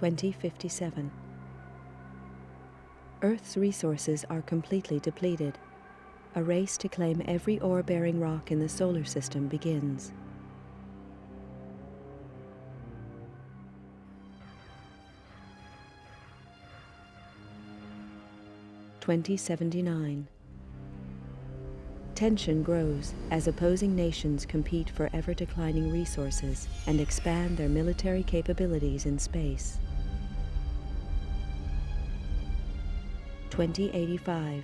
2057. Earth's resources are completely depleted. A race to claim every ore-bearing rock in the solar system begins. (2079). Tension grows as opposing nations compete for ever-declining resources and expand their military capabilities in space. 2085.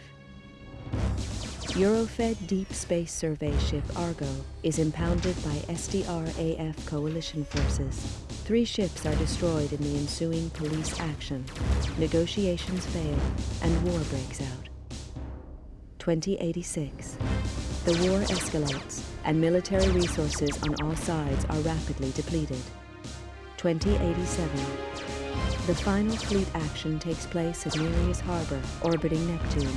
Eurofed Deep Space Survey ship Argo is impounded by SDR-AF coalition forces. 3 ships are destroyed in the ensuing police action. Negotiations fail and war breaks out. 2086. The war escalates and military resources on all sides are rapidly depleted. 2087. The final fleet action takes place at Nereus Harbor, orbiting Neptune.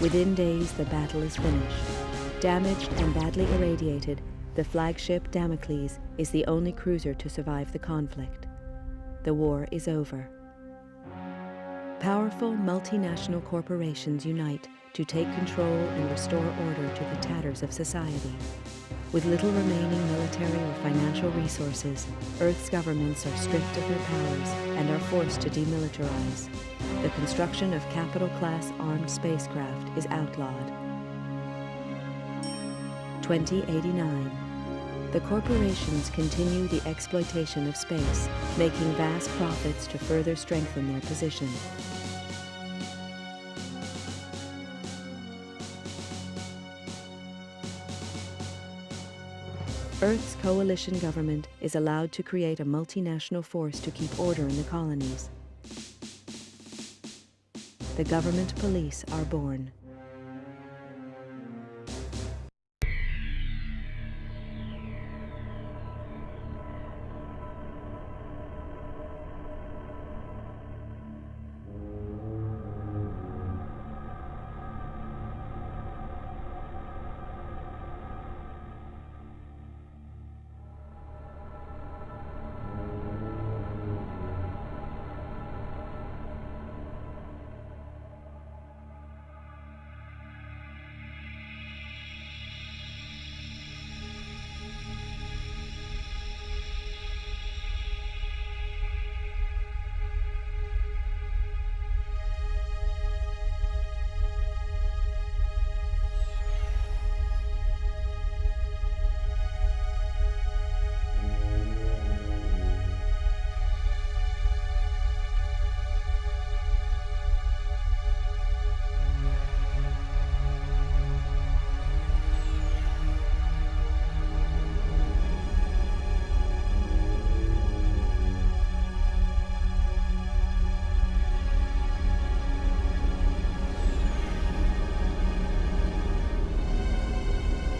Within days, the battle is finished. Damaged and badly irradiated, the flagship Damocles is the only cruiser to survive the conflict. The war is over. Powerful multinational corporations unite to take control and restore order to the tatters of society. With little remaining military or financial resources, Earth's governments are stripped of their powers and are forced to demilitarize. The construction of capital-class armed spacecraft is outlawed. 2089. The corporations continue the exploitation of space, making vast profits to further strengthen their position. Earth's coalition government is allowed to create a multinational force to keep order in the colonies. The government police are born.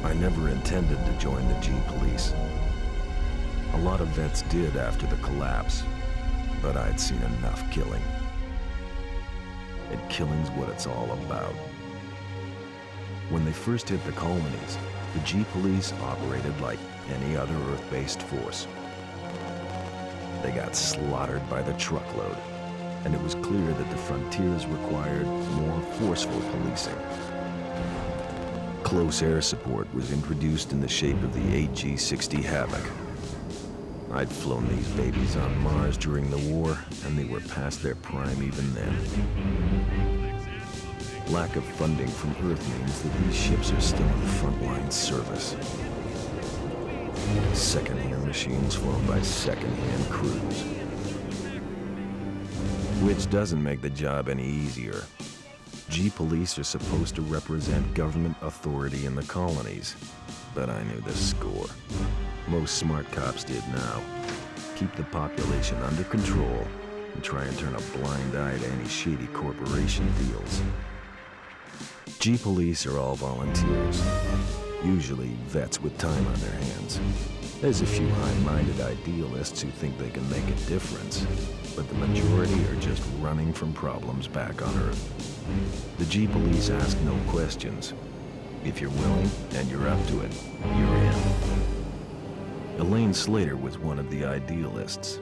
I never intended to join the G-Police. A lot of vets did after the collapse, but I'd seen enough killing. And killing's what it's all about. When they first hit the colonies, the G-Police operated like any other Earth-based force. They got slaughtered by the truckload, and it was clear that the frontiers required more forceful policing. Close air support was introduced in the shape of the AG-60 Havoc. I'd flown these babies on Mars during the war, and they were past their prime even then. Lack of funding from Earth means that these ships are still in frontline service. Second-hand machines flown by second-hand crews. Which doesn't make the job any easier. G-Police are supposed to represent government authority in the colonies, but I knew the score. Most smart cops did now. Keep the population under control and try and turn a blind eye to any shady corporation deals. G-Police are all volunteers, usually vets with time on their hands. There's a few high-minded idealists who think they can make a difference, but the majority are just running from problems back on Earth. The G-Police ask no questions. If you're willing and you're up to it, you're in. Elaine Slater was one of the idealists.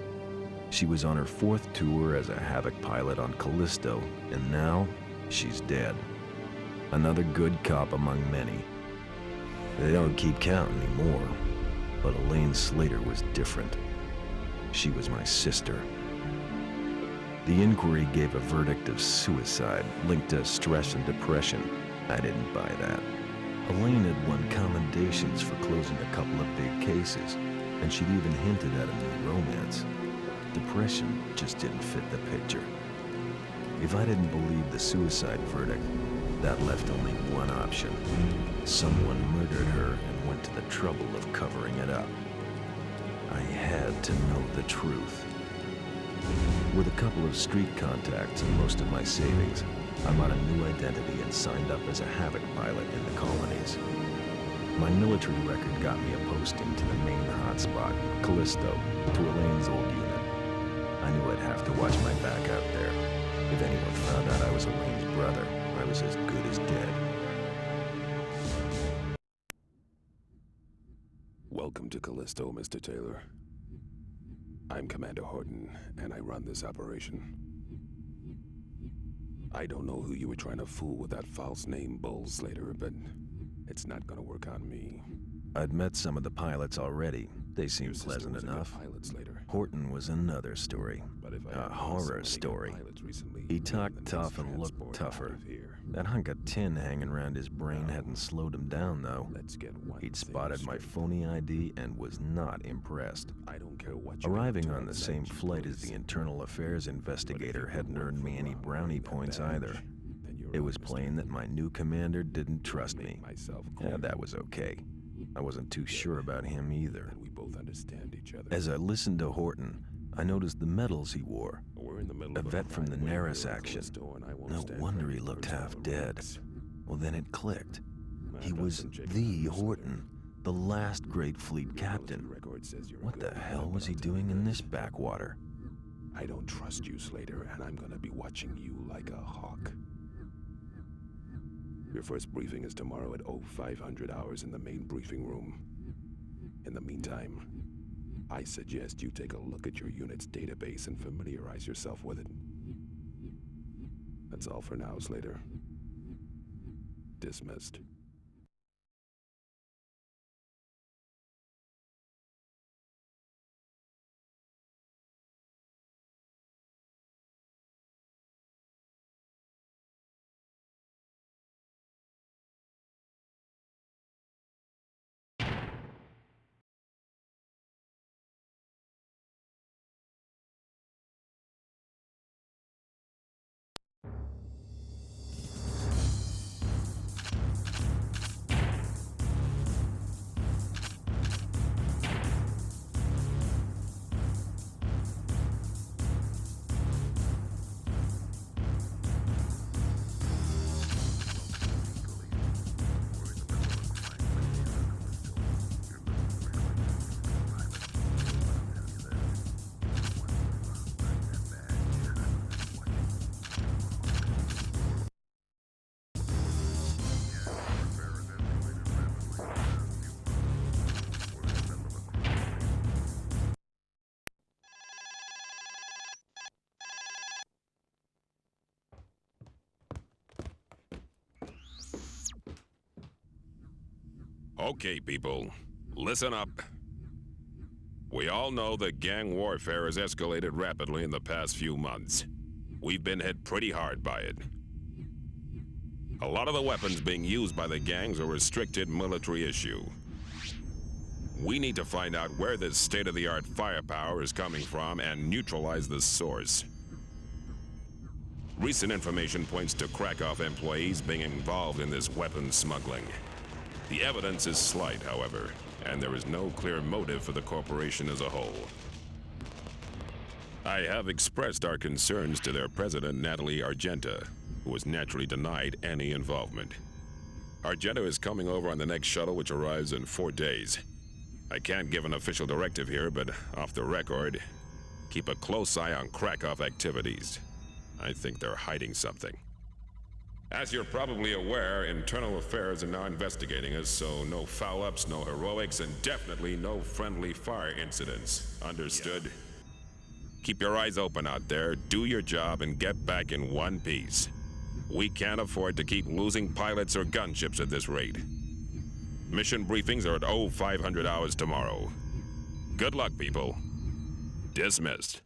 She was on her 4th tour as a Havoc pilot on Callisto, and now she's dead. Another good cop among many. They don't keep count anymore, but Elaine Slater was different. She was my sister. The inquiry gave a verdict of suicide linked to stress and depression. I didn't buy that. Elaine had won commendations for closing a couple of big cases, and she'd even hinted at a new romance. Depression just didn't fit the picture. If I didn't believe the suicide verdict, that left only one option. Someone murdered her and went to the trouble of covering it up. I had to know the truth. With a couple of street contacts and most of my savings, I bought a new identity and signed up as a Havoc pilot in the colonies. My military record got me a posting to the main hotspot, Callisto, to Elaine's old unit. I knew I'd have to watch my back out there. If anyone found out I was Elaine's brother, I was as good as dead. Welcome to Callisto, Mr. Taylor. I'm Commander Horton, and I run this operation. I don't know who you were trying to fool with that false name, Bull Slater, but it's not gonna work on me. I'd met some of the pilots already. They seemed pleasant enough. Horton was another story. A horror story. He talked tough and looked tougher. That hunk of tin hanging around his brain hadn't slowed him down, though. He'd spotted my phony ID and was not impressed. Arriving on the same flight as the internal affairs investigator hadn't earned me any brownie points either. It was plain that my new commander didn't trust me. Yeah, that was okay. I wasn't too sure about him either. As I listened to Horton, I noticed the medals he wore. A vet from the Neris action. No wonder he looked half dead. Well, then it clicked. He was the Horton, the last great fleet captain. What the hell was he doing in this backwater? I don't trust you, Slater, and I'm gonna be watching you like a hawk. Your first briefing is tomorrow at 0500 hours in the main briefing room. In the meantime, I suggest you take a look at your unit's database and familiarize yourself with it. That's all for now, Slater. Dismissed. Okay, people, listen up. We all know that gang warfare has escalated rapidly in the past few months. We've been hit pretty hard by it. A lot of the weapons being used by the gangs are restricted military issue. We need to find out where this state-of-the-art firepower is coming from and neutralize the source. Recent information points to Krakow employees being involved in this weapons smuggling. The evidence is slight, however, and there is no clear motive for the corporation as a whole. I have expressed our concerns to their president, Natalie Argenta, who was naturally denied any involvement. Argenta is coming over on the next shuttle, which arrives in 4 days. I can't give an official directive here, but off the record, keep a close eye on Krakow activities. I think they're hiding something. As you're probably aware, internal affairs are now investigating us, so no foul-ups, no heroics, and definitely no friendly fire incidents. Understood? Keep your eyes open out there, do your job, and get back in one piece. We can't afford to keep losing pilots or gunships at this rate. Mission briefings are at 0500 hours tomorrow. Good luck, people. Dismissed.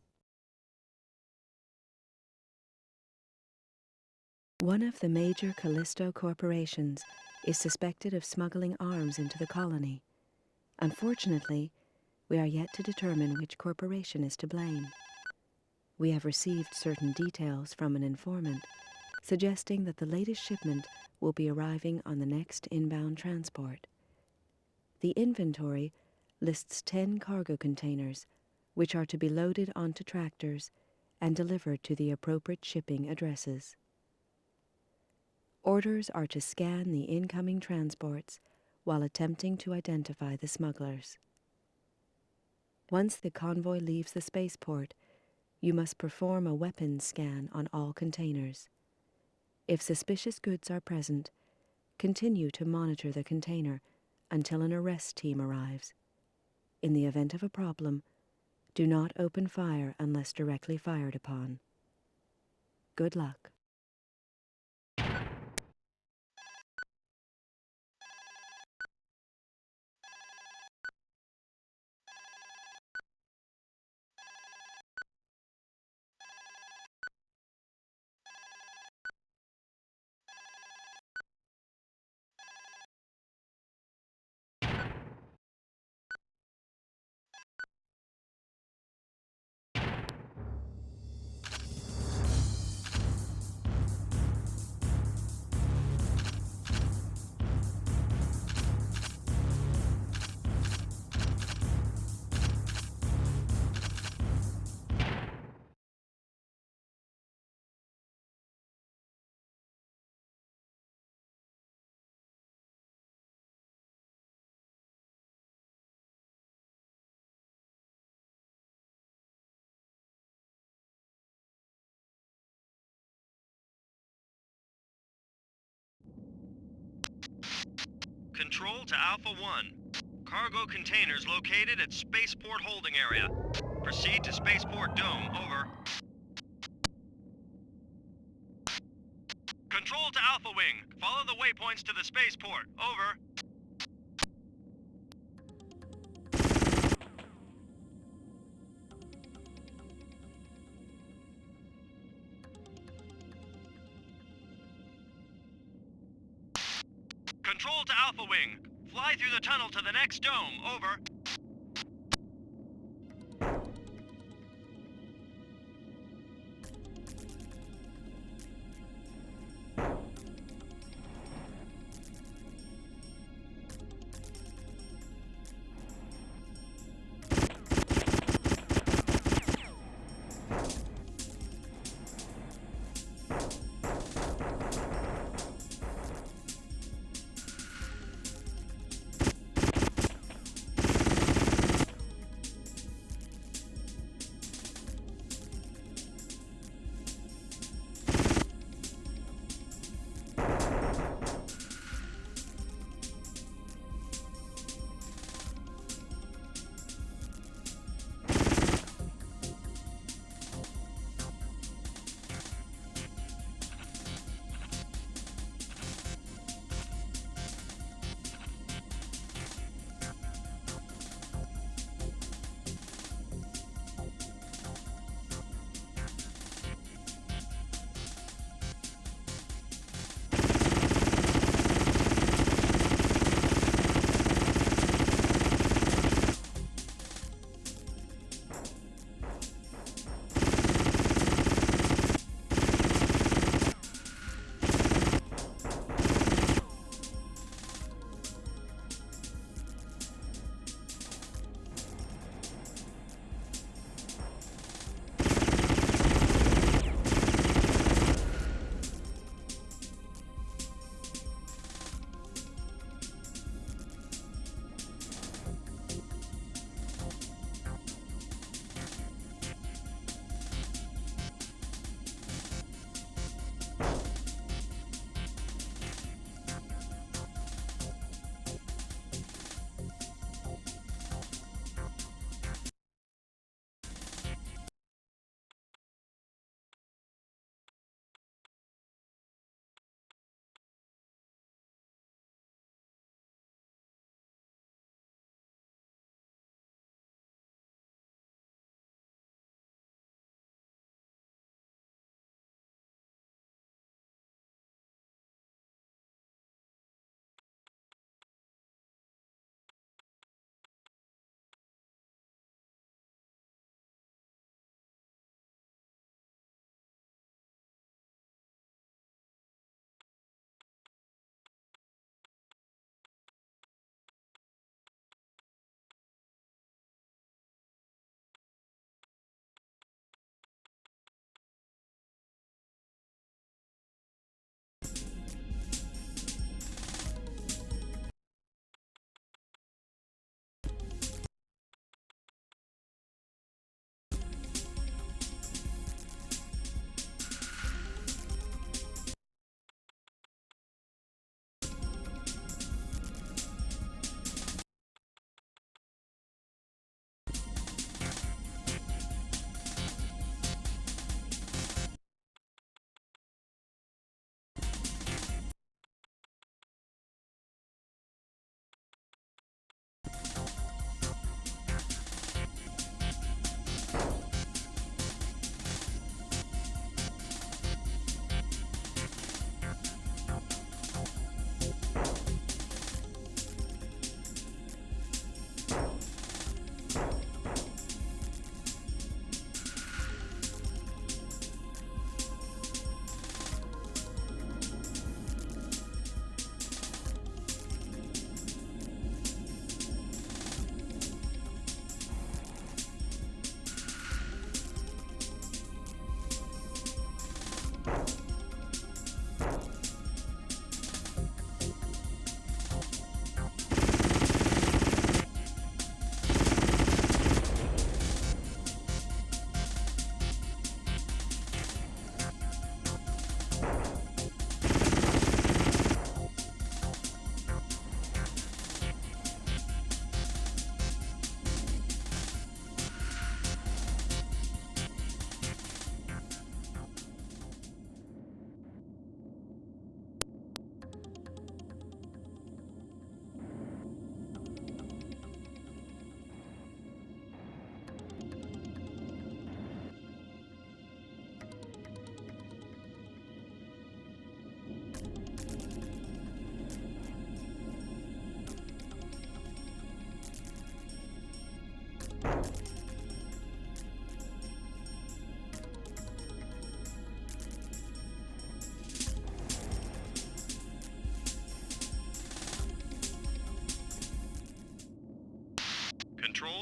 One of the major Callisto corporations is suspected of smuggling arms into the colony. Unfortunately, we are yet to determine which corporation is to blame. We have received certain details from an informant, suggesting that the latest shipment will be arriving on the next inbound transport. The inventory lists 10 cargo containers, which are to be loaded onto tractors and delivered to the appropriate shipping addresses. Orders are to scan the incoming transports while attempting to identify the smugglers. Once the convoy leaves the spaceport, you must perform a weapons scan on all containers. If suspicious goods are present, continue to monitor the container until an arrest team arrives. In the event of a problem, do not open fire unless directly fired upon. Good luck. Control to Alpha 1. Cargo containers located at Spaceport Holding Area. Proceed to Spaceport Dome. Over. Control to Alpha Wing. Follow the waypoints to the spaceport. Over. Control to Alpha Wing. Fly through the tunnel to the next dome. Over.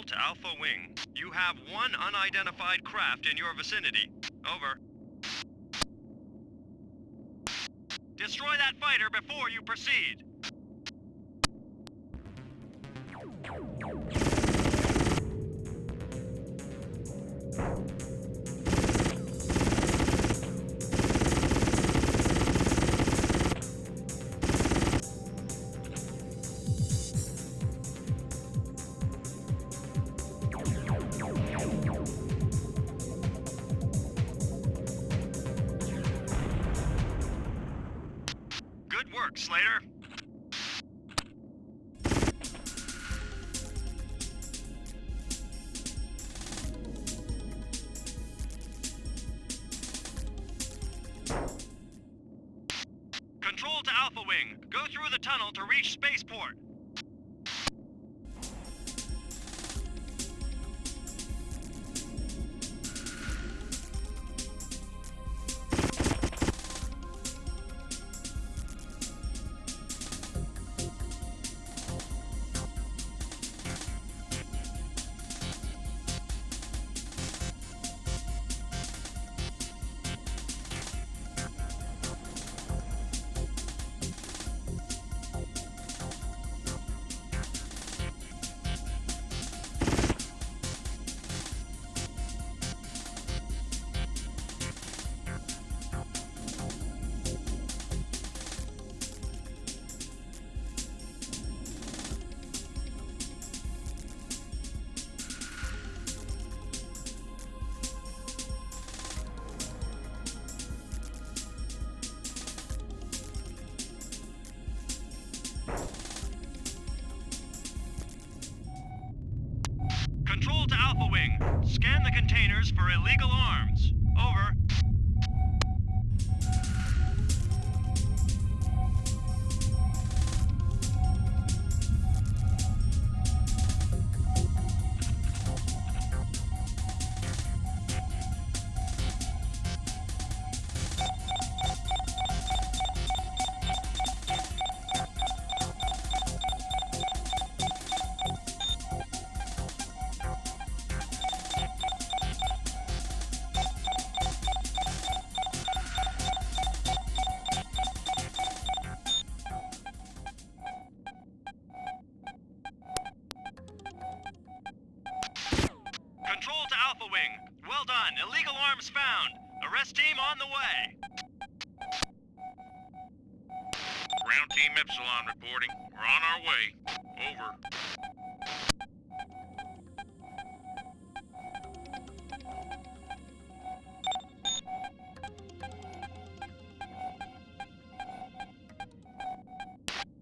Control to Alpha Wing. You have one unidentified craft in your vicinity. Over. Destroy that fighter before you proceed. Good work, Slater. Control to Alpha Wing. Go through the tunnel to reach Spaceport. Control to Alpha Wing. Scan the containers for illegal arms. Over. Control to Alpha Wing. Well done. Illegal arms found. Arrest team on the way. Ground Team Epsilon reporting. We're on our way. Over.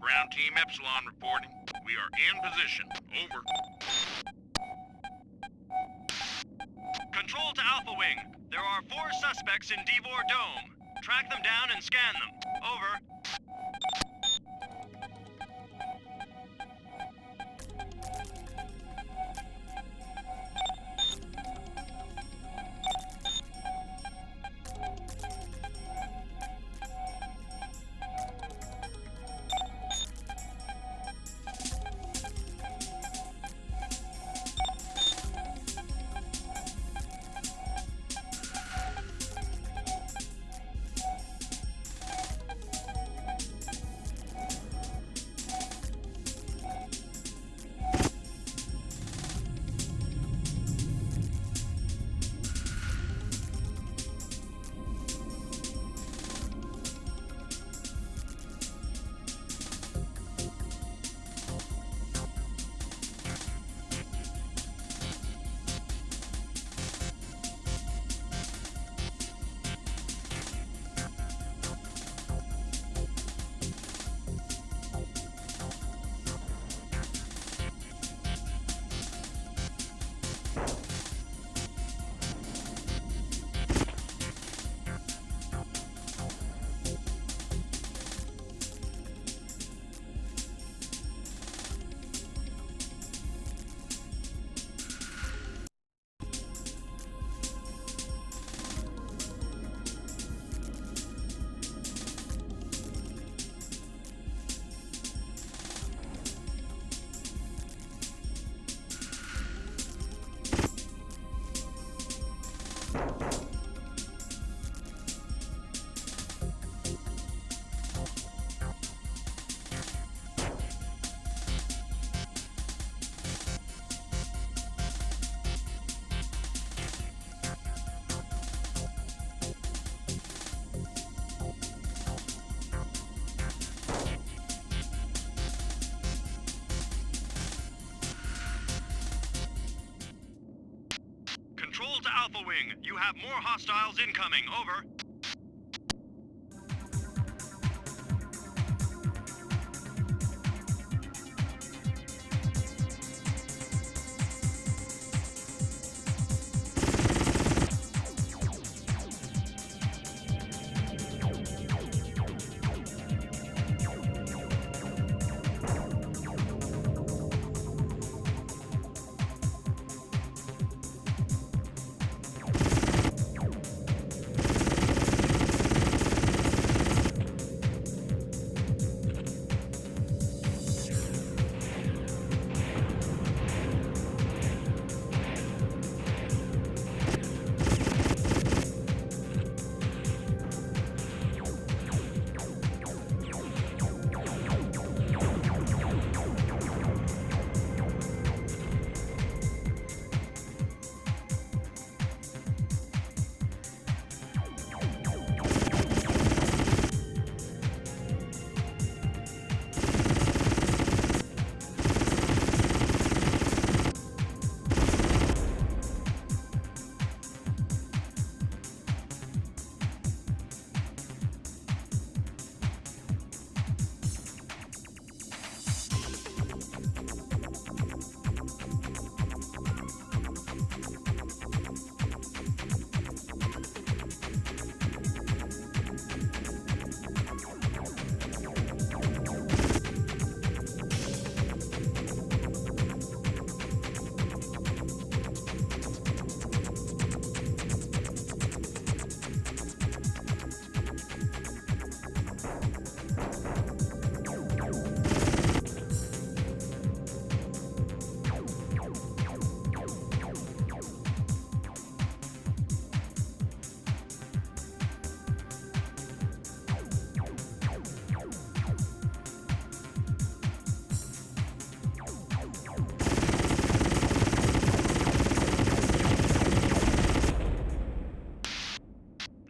Ground Team Epsilon reporting. We are in position. Over. Control to Alpha Wing. There are 4 suspects in Devor Dome. Track them down and scan them. Over. to Alpha Wing. You have more hostiles incoming. Over.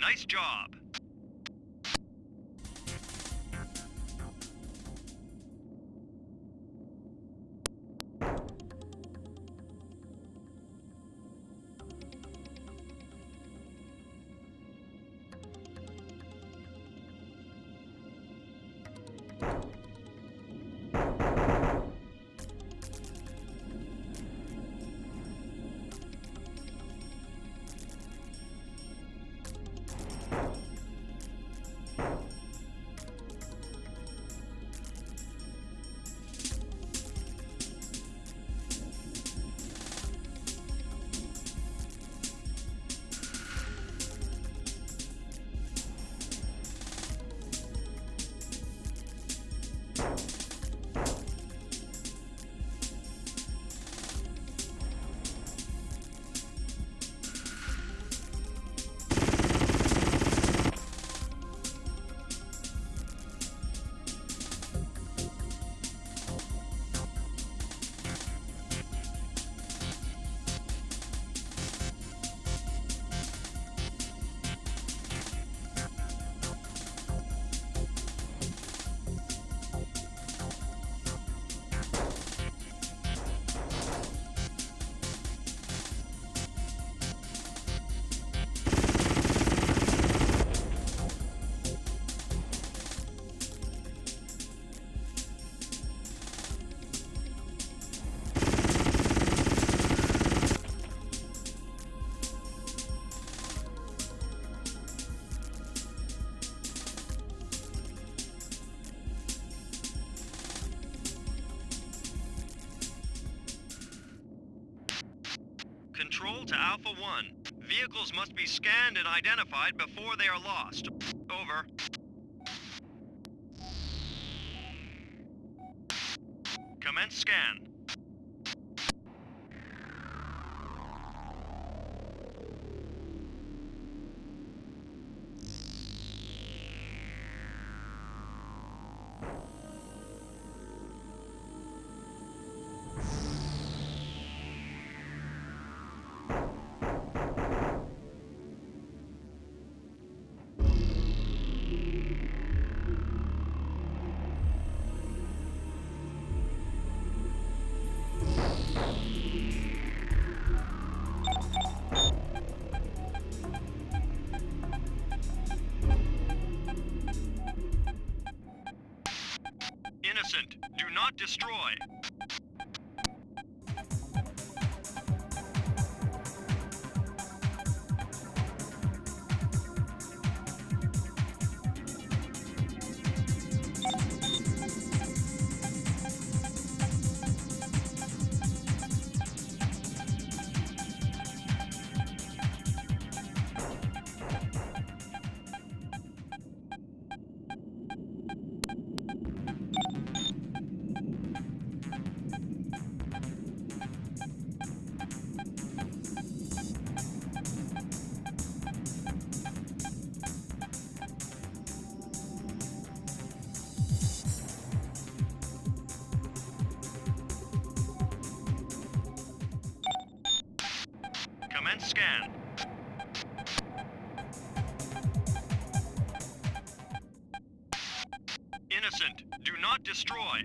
Nice job. Control to Alpha 1. Vehicles must be scanned and identified before they are lost. Over. Commence scan. Innocent, do not destroy. Commence scan. Innocent, do not destroy.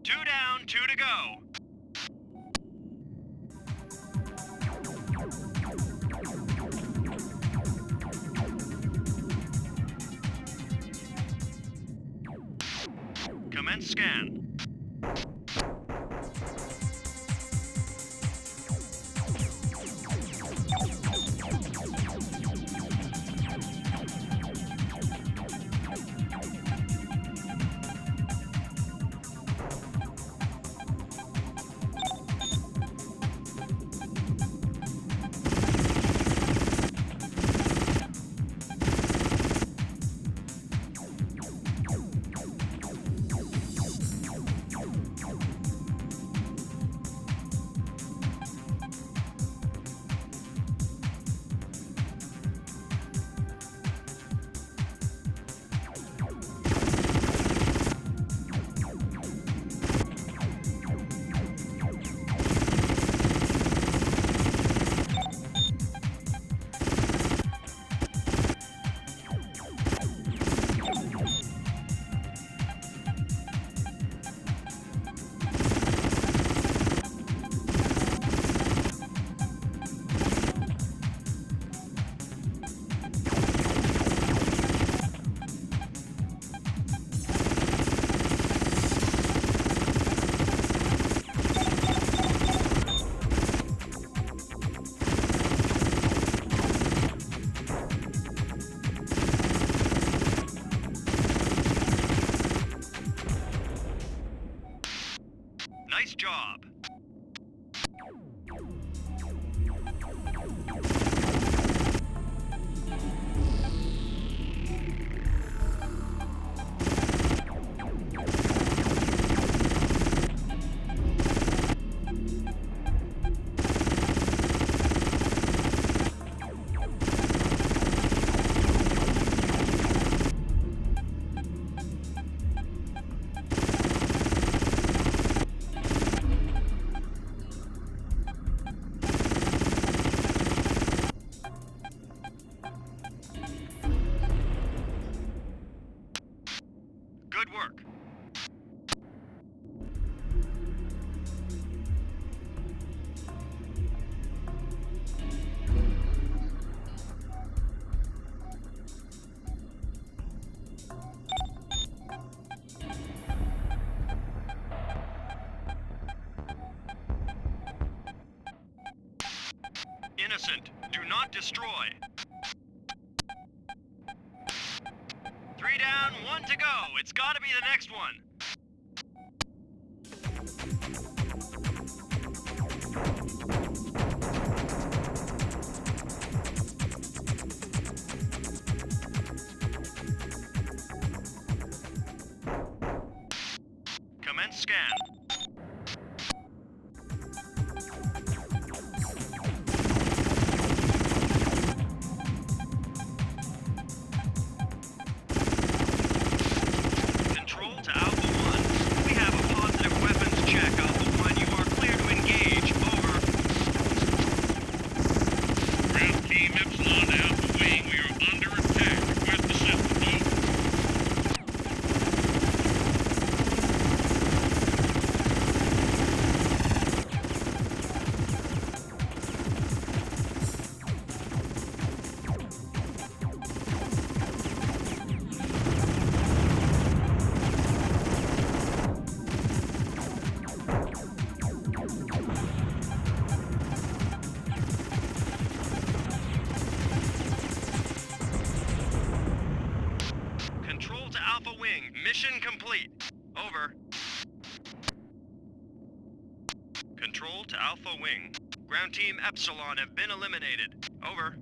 2 down, 2 to go. Commence scan. Nice job. Good work. Innocent, do not destroy. 3 down, 1 to go. It's gotta be the next one. Commence scan. to Alpha Wing. Mission complete. Over. Control to Alpha Wing. Ground Team Epsilon have been eliminated. Over.